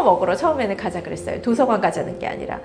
먹으러 처음에는 가자 그랬어요. 도서관 가자는 게 아니라.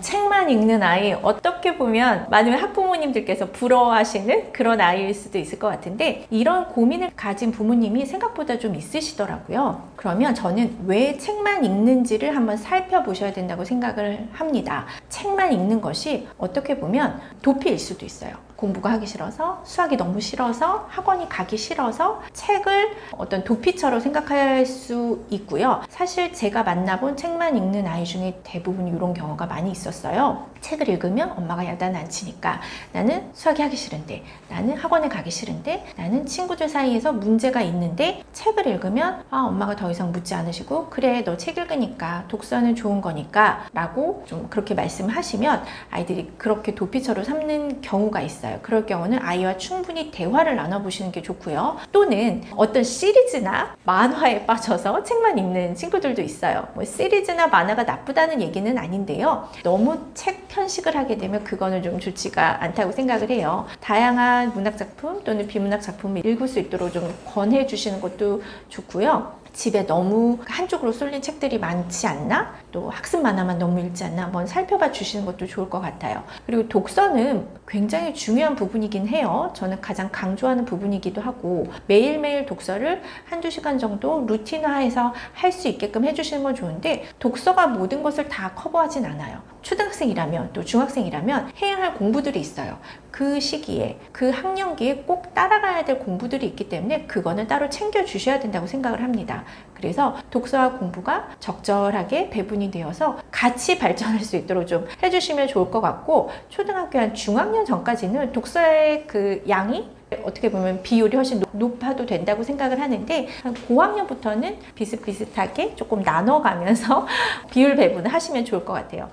책만 읽는 아이, 어떻게 보면 많은 학부모님들께서 부러워하시는 그런 아이일 수도 있을 것 같은데, 이런 고민을 가진 부모님이 생각보다 좀 있으시더라고요. 그러면 저는 왜 책만 읽는지를 한번 살펴보셔야 된다고 생각을 합니다. 책만 읽는 것이 어떻게 보면 도피일 수도 있어요. 공부가 하기 싫어서, 수학이 너무 싫어서, 학원이 가기 싫어서 책을 어떤 도피처로 생각할 수 있고요. 사실 제가 만나본 책만 읽는 아이 중에 대부분 이런 경우가 많이 있었어요. 책을 읽으면 엄마가 야단 안 치니까 나는 수학이 하기 싫은데, 나는 학원에 가기 싫은데, 나는 친구들 사이에서 문제가 있는데, 책을 읽으면 엄마가 더 이상 묻지 않으시고, 그래 너 책 읽으니까 독서는 좋은 거니까 라고 좀 그렇게 말씀하시면 아이들이 그렇게 도피처로 삼는 경우가 있어요. 그럴 경우는 아이와 충분히 대화를 나눠보시는 게 좋고요. 또는 어떤 시리즈나 만화에 빠져서 책만 읽는 친구들도 있어요. 뭐 시리즈나 만화가 나쁘다는 얘기는 아닌데요. 너무 책 편식을 하게 되면 그거는 좀 좋지가 않다고 생각을 해요. 다양한 문학작품 또는 비문학 작품을 읽을 수 있도록 좀 권해주시는 것도 좋고요. 집에 너무 한쪽으로 쏠린 책들이 많지 않나? 또 학습 만화만 너무 읽지 않나? 한번 살펴봐 주시는 것도 좋을 것 같아요. 그리고 독서는 굉장히 중요한 부분이긴 해요. 저는 가장 강조하는 부분이기도 하고, 매일매일 독서를 한두 시간 정도 루틴화해서 할 수 있게끔 해주시는 건 좋은데, 독서가 모든 것을 다 커버하진 않아요. 초등학생이라면 또 중학생이라면 해야 할 공부들이 있어요. 그 시기에, 그 학년기에 꼭 따라가야 될 공부들이 있기 때문에 그거는 따로 챙겨 주셔야 된다고 생각을 합니다. 그래서 독서와 공부가 적절하게 배분이 되어서 같이 발전할 수 있도록 좀 해주시면 좋을 것 같고, 초등학교 한 중학년 전까지는 독서의 그 양이 어떻게 보면 비율이 훨씬 높아도 된다고 생각을 하는데, 한 고학년부터는 비슷비슷하게 조금 나눠가면서 비율 배분을 하시면 좋을 것 같아요.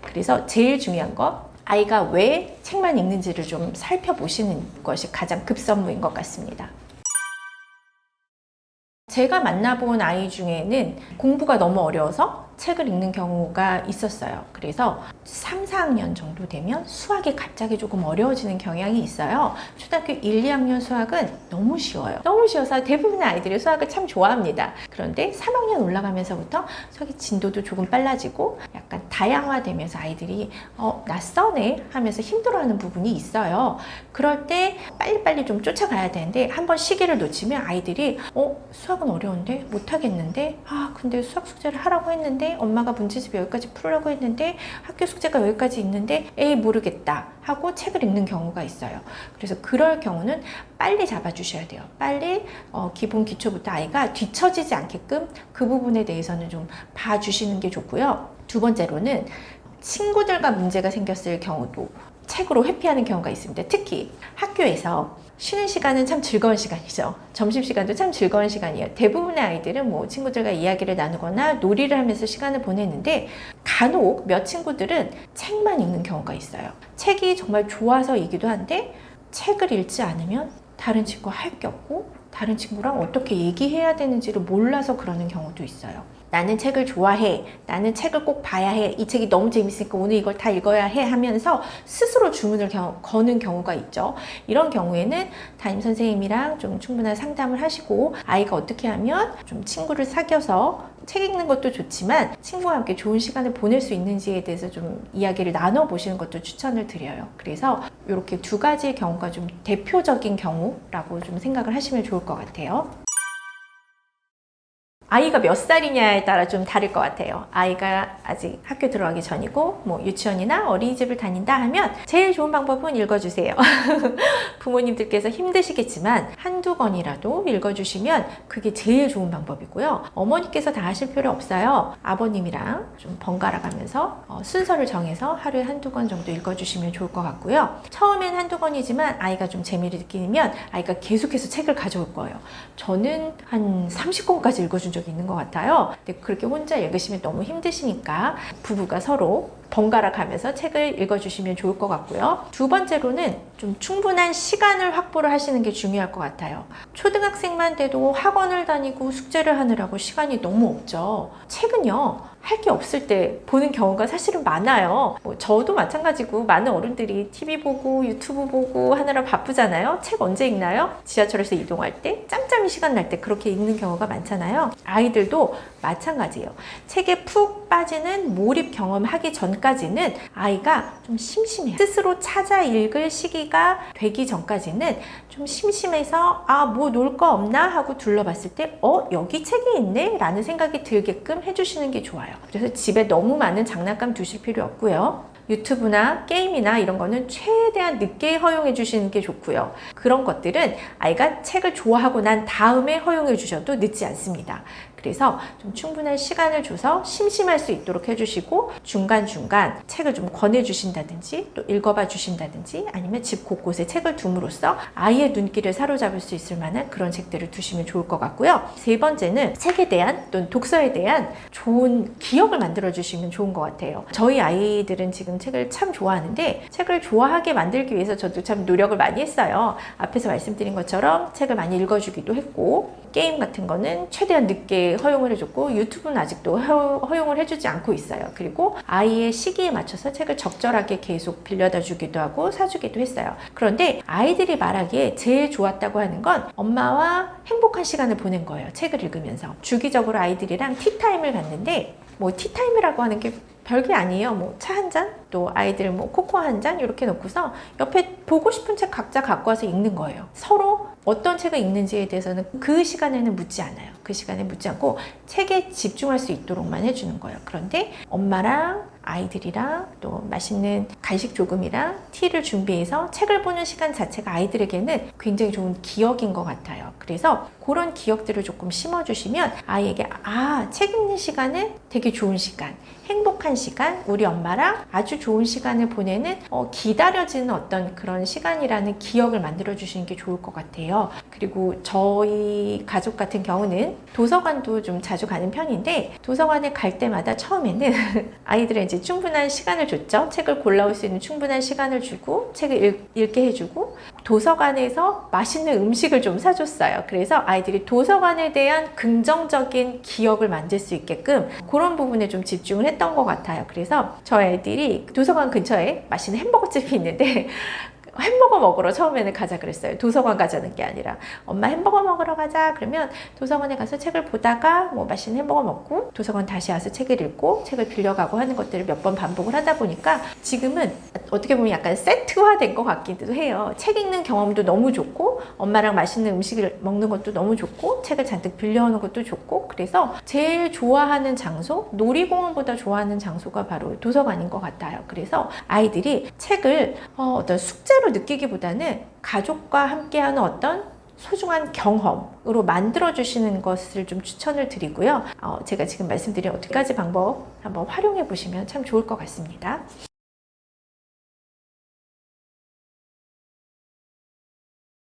그래서 제일 중요한 거, 아이가 왜 책만 읽는지를 좀 살펴보시는 것이 가장 급선무인 것 같습니다. 제가 만나본 아이 중에는 공부가 너무 어려워서 책을 읽는 경우가 있었어요. 그래서 3, 4학년 정도 되면 수학이 갑자기 조금 어려워지는 경향이 있어요. 초등학교 1, 2학년 수학은 너무 쉬워요. 너무 쉬워서 대부분의 아이들이 수학을 참 좋아합니다. 그런데 3학년 올라가면서부터 수학의 진도도 조금 빨라지고 약간 다양화되면서 아이들이 낯서네 하면서 힘들어하는 부분이 있어요. 그럴 때 빨리빨리 좀 쫓아가야 되는데, 한번 시기를 놓치면 아이들이 수학은 어려운데 못하겠는데, 근데 수학 숙제를 하라고 했는데, 엄마가 문제집 여기까지 풀으라고 했는데, 학교 숙제가 여기까지 있는데 에이 모르겠다 하고 책을 읽는 경우가 있어요. 그래서 그럴 경우는 빨리 잡아주셔야 돼요. 빨리 기본 기초부터 아이가 뒤처지지 않게끔 그 부분에 대해서는 좀 봐주시는 게 좋고요. 두 번째로는 친구들과 문제가 생겼을 경우도 책으로 회피하는 경우가 있습니다. 특히 학교에서 쉬는 시간은 참 즐거운 시간이죠. 점심시간도 참 즐거운 시간이에요. 대부분의 아이들은 뭐 친구들과 이야기를 나누거나 놀이를 하면서 시간을 보내는데, 간혹 몇 친구들은 책만 읽는 경우가 있어요. 책이 정말 좋아서이기도 한데 책을 읽지 않으면 다른 친구와 할 게 없고 다른 친구랑 어떻게 얘기해야 되는지를 몰라서 그러는 경우도 있어요. 나는 책을 좋아해, 나는 책을 꼭 봐야 해, 이 책이 너무 재밌으니까 오늘 이걸 다 읽어야 해 하면서 스스로 주문을 거는 경우가 있죠. 이런 경우에는 담임 선생님이랑 좀 충분한 상담을 하시고, 아이가 어떻게 하면 좀 친구를 사귀어서 책 읽는 것도 좋지만 친구와 함께 좋은 시간을 보낼 수 있는지에 대해서 좀 이야기를 나눠보시는 것도 추천을 드려요. 그래서 이렇게 두 가지의 경우가 좀 대표적인 경우라고 좀 생각을 하시면 좋을 것 같아요. 아이가 몇 살이냐에 따라 좀 다를 것 같아요. 아이가 아직 학교 들어가기 전이고 뭐 유치원이나 어린이집을 다닌다 하면 제일 좋은 방법은 읽어주세요. 부모님들께서 힘드시겠지만 한두 권이라도 읽어주시면 그게 제일 좋은 방법이고요. 어머니께서 다 하실 필요 없어요. 아버님이랑 좀 번갈아 가면서 순서를 정해서 하루에 한두 권 정도 읽어주시면 좋을 것 같고요. 처음엔 한두 권이지만 아이가 좀 재미를 느끼면 아이가 계속해서 책을 가져올 거예요. 저는 한 30권까지 읽어준 적이 있는 것 같아요. 근데 그렇게 혼자 읽으시면 너무 힘드시니까 부부가 서로 번갈아 가면서 책을 읽어주시면 좋을 것 같고요. 두 번째로는 좀 충분한 시간을 확보를 하시는 게 중요할 것 같아요. 초등학생만 돼도 학원을 다니고 숙제를 하느라고 시간이 너무 없죠. 책은요, 할 게 없을 때 보는 경우가 사실은 많아요. 저도 마찬가지고 많은 어른들이 TV 보고 유튜브 보고 하느라 바쁘잖아요. 책 언제 읽나요? 지하철에서 이동할 때, 짬짬이 시간 날 때 그렇게 읽는 경우가 많잖아요. 아이들도 마찬가지예요. 책에 푹 빠지는 몰입 경험하기 전까지는 아이가 좀 심심해요. 스스로 찾아 읽을 시기가 되기 전까지는 좀 심심해서 뭐 놀 거 없나 하고 둘러봤을 때 여기 책이 있네 라는 생각이 들게끔 해주시는 게 좋아요. 그래서 집에 너무 많은 장난감 두실 필요 없고요. 유튜브나 게임이나 이런 거는 최대한 늦게 허용해 주시는 게 좋고요. 그런 것들은 아이가 책을 좋아하고 난 다음에 허용해 주셔도 늦지 않습니다. 그래서 좀 충분한 시간을 줘서 심심할 수 있도록 해주시고 중간중간 책을 좀 권해주신다든지 또 읽어봐 주신다든지 아니면 집 곳곳에 책을 둠으로써 아이의 눈길을 사로잡을 수 있을 만한 그런 책들을 두시면 좋을 것 같고요. 세 번째는 책에 대한 또는 독서에 대한 좋은 기억을 만들어 주시면 좋은 것 같아요. 저희 아이들은 지금 책을 참 좋아하는데 책을 좋아하게 만들기 위해서 저도 참 노력을 많이 했어요. 앞에서 말씀드린 것처럼 책을 많이 읽어주기도 했고 게임 같은 거는 최대한 늦게 허용을 해줬고 유튜브는 아직도 허용을 해주지 않고 있어요. 그리고 아이의 시기에 맞춰서 책을 적절하게 계속 빌려다 주기도 하고 사주기도 했어요. 그런데 아이들이 말하기에 제일 좋았다고 하는 건 엄마와 행복한 시간을 보낸 거예요. 책을 읽으면서. 주기적으로 아이들이랑 티타임을 갖는데 티타임이라고 하는 게 별게 아니에요. 차 한 잔, 또 아이들 코코아 한 잔 이렇게 놓고서 옆에 보고 싶은 책 각자 갖고 와서 읽는 거예요. 서로 어떤 책을 읽는지에 대해서는 그 시간에는 묻지 않아요. 그 시간에 묻지 않고 책에 집중할 수 있도록만 해주는 거예요. 그런데 엄마랑 아이들이랑 또 맛있는 간식 조금이랑 티를 준비해서 책을 보는 시간 자체가 아이들에게는 굉장히 좋은 기억인 것 같아요. 그래서 그런 기억들을 조금 심어주시면 아이에게 책 읽는 시간은 되게 좋은 시간, 행복한 시간, 우리 엄마랑 아주 좋은 시간을 보내는 기다려지는 어떤 그런 시간이라는 기억을 만들어 주시는 게 좋을 것 같아요. 그리고 저희 가족 같은 경우는 도서관도 좀 자주 가는 편인데 도서관에 갈 때마다 처음에는 아이들은 이제 충분한 시간을 줬죠. 책을 골라올 수 있는 충분한 시간을 주고 책을 읽게 해주고 도서관에서 맛있는 음식을 좀 사줬어요. 그래서 아이들이 도서관에 대한 긍정적인 기억을 만들 수 있게끔 그런 부분에 좀 집중을 했던 것 같아요. 그래서 저 애들이 도서관 근처에 맛있는 햄버거집이 있는데 햄버거 먹으러 처음에는 가자 그랬어요. 도서관 가자는 게 아니라 엄마 햄버거 먹으러 가자 그러면 도서관에 가서 책을 보다가 맛있는 햄버거 먹고 도서관 다시 와서 책을 읽고 책을 빌려가고 하는 것들을 몇 번 반복을 하다 보니까 지금은 어떻게 보면 약간 세트화된 것 같기도 해요. 책 읽는 경험도 너무 좋고 엄마랑 맛있는 음식을 먹는 것도 너무 좋고 책을 잔뜩 빌려오는 것도 좋고 그래서 제일 좋아하는 장소, 놀이공원보다 좋아하는 장소가 바로 도서관인 것 같아요. 그래서 아이들이 책을 어떤 숙제로 느끼기보다는 가족과 함께하는 어떤 소중한 경험으로 만들어주시는 것을 좀 추천을 드리고요. 제가 지금 말씀드린 5가지 방법 한번 활용해 보시면 참 좋을 것 같습니다.